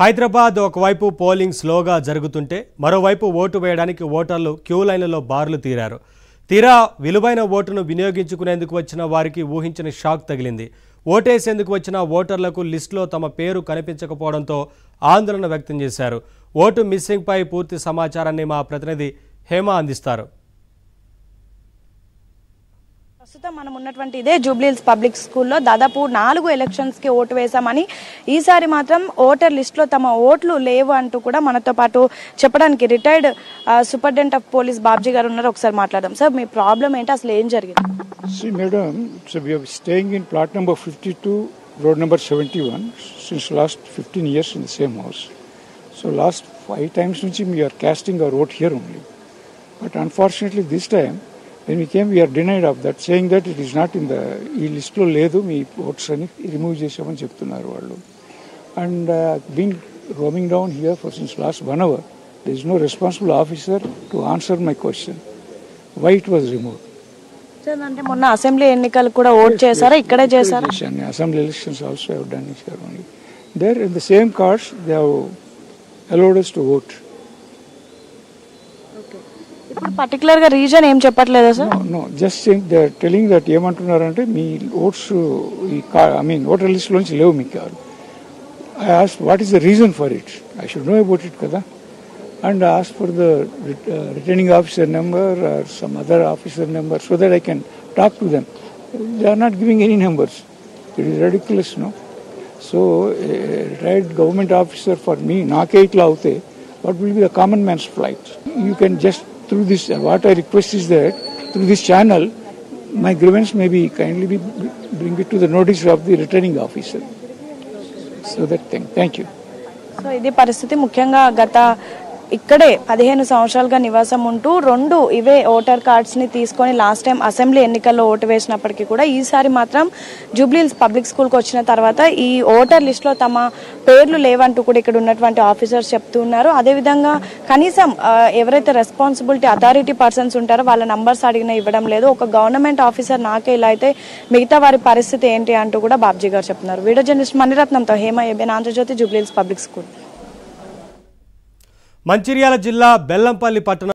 హైదరాబాద్ ఒకవైపు పోలింగ్ స్లోగా జరుగుతుంటే మరోవైపు ఓటు వేయడానికి ఓటర్లు క్యూ లైన్లలో బారులు తీరారు. తీరా విలువైన ఓటును వినియోగించుకునేందుకు వచ్చిన వారికి ఊహించని షాక్ తగిలింది. ఓటేసేందుకు వచ్చిన ఓటర్లకు లిస్టులో తమ పేరు కనిపించకపోవడంతో ఆందోళన వ్యక్తం చేశారు. ఓటు మిస్సింగ్ పై పూర్తి సమాచారాన్ని మా ప్రతినిధి హేమ అందిస్తారు. ప్రస్తుతం మనం ఉన్నటువంటి ఇదే జూబ్లీహిల్స్ పబ్లిక్ స్కూల్లో దాదాపు 4 ఎలక్షన్స్కి ఓటు వేశామని, ఈసారి మాత్రం ఓటర్ లిస్టులో తమ ఓట్లు లేవు అంటూ కూడా మనతో పాటు చెప్పడానికి retired superintendent of police Babji గారు ఉన్నారు. ఒకసారి మాట్లాడదాం. సార్, మీ ప్రాబ్లం ఏంటి, అసలు ఏం జరిగింది? See, madam, so we are staying in plot number 52, road number 71, since last 15 years in the same house. So last 5 times we are casting our vote here only. But unfortunately this time, when we came, we are denied of that, saying that it is not in the list lo ledu, me votes ani remove chesamani cheptunnaru vallu. And been roaming down here for since last 1 hour. There is no responsible officer to answer my question. Why it was removed? Sir, అంటే మొన్న assembly ఎన్నికలు కూడా vote చేశారా? ఇక్కడే చేశారా? Assembly elections also I have done it here only. There in the same cards they have allowed us to vote. ఇప్పుడు particular గా reason ఏం చెప్పట్లేదా sir? No, just saying they are telling that ఏమంటున్నారంటే మీ oats voter list లోంచి లేవు మీకు. I asked what is the reason for it. I should know about it కదా. And ask for the returning officer number or some other officer number so that I can talk to them. They are not giving any numbers. It is ridiculous, no? So, a retired government officer for me, naake itla avute, what will be the common man's plight? You can just, through this, what I request is that, through this channel, my grievance may be kindly bring it to the notice of the returning officer. So that thing. Thank you. So ఇది పరిస్థితి. ముఖ్యంగా గత ఇక్కడే 15 సంవత్సరాలుగా నివాసం ఉంటూ 2 ఇవే voter cards ని తీసుకొని లాస్ట్ టైం అసెంబ్లీ ఎన్నికల్లో ఓటు వేసినప్పటికీ కూడా ఈసారి మాత్రం జూబ్లీహిల్స్ పబ్లిక్ స్కూల్కి వచ్చిన తర్వాత ఈ ఓటర్ లిస్ట్ లో తమ పేర్లు లేవంటూ కూడా ఇక్కడ ఉన్నటువంటి ఆఫీసర్స్ చెప్తున్నారు. అదేవిధంగా కనీసం ఎవరైతే రెస్పాన్సిబిలిటీ అథారిటీ పర్సన్స్ ఉంటారో వాళ్ళ నంబర్స్ అడిగినా ఇవ్వడం లేదు. ఒక గవర్నమెంట్ ఆఫీసర్ నాకే ఇలా అయితే మిగతా వారి పరిస్థితి ఏంటి అంటూ కూడా బాబ్జీ గారు చెప్తున్నారు. వీడియో జర్నలిస్ట్ మణిరత్నంతో Hema, ABN Andhra Jyothy, Jubilee Hills public school. Mancherial జిల్లా బెల్లంపల్లి పట్టణం